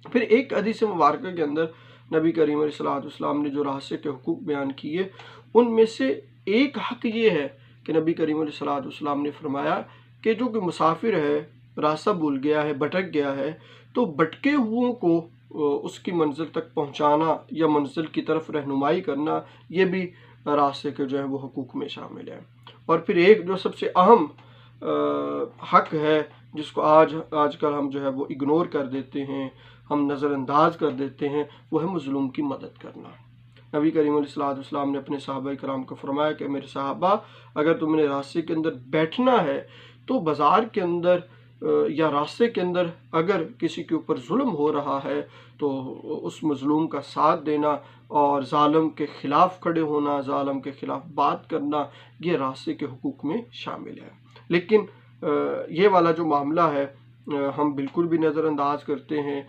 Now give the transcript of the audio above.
پھر ایک حدیث مبارکہ کے اندر نبی کریم علیہ الصلوۃ والسلام نے جو راستے کے حقوق بیان کیے، ان میں سے ایک حق یہ ہے کہ نبی کریم علیہ الصلوۃ والسلام نے فرمایا کہ جو کہ مسافر ہے، راستہ بھول گیا ہے، بھٹک گیا ہے، تو بھٹکے ہوئوں کو اس کی منزل تک پہنچانا یا منزل کی طرف رہنمائی کرنا، یہ بھی راستے کے جو ہے وہ حقوق میں شامل ہے۔ اور پھر ایک جو سب سے اہم حق ہے، جس کو آج کل ہم جو ہے وہ اگنور کر دیتے ہیں، ہم نظر انداز کر دیتے ہیں، وہ ہے مظلوم کی مدد کرنا۔ نبی کریم علیہ الصلوۃ والسلام نے اپنے صحابہ کرام کو فرمایا کہ میرے صحابہ، اگر تم نے راستے کے اندر بیٹھنا ہے تو بازار کے اندر یا راستے کے اندر اگر کسی کے اوپر ظلم ہو رہا ہے تو اس مظلوم کا ساتھ دینا اور ظالم کے خلاف کھڑے ہونا، ظالم کے خلاف بات کرنا، یہ راستے کے حقوق میں شامل ہے۔ لیکن یہ والا جو معاملہ ہے ہم بالکل بھی نظر انداز کرتے ہیں۔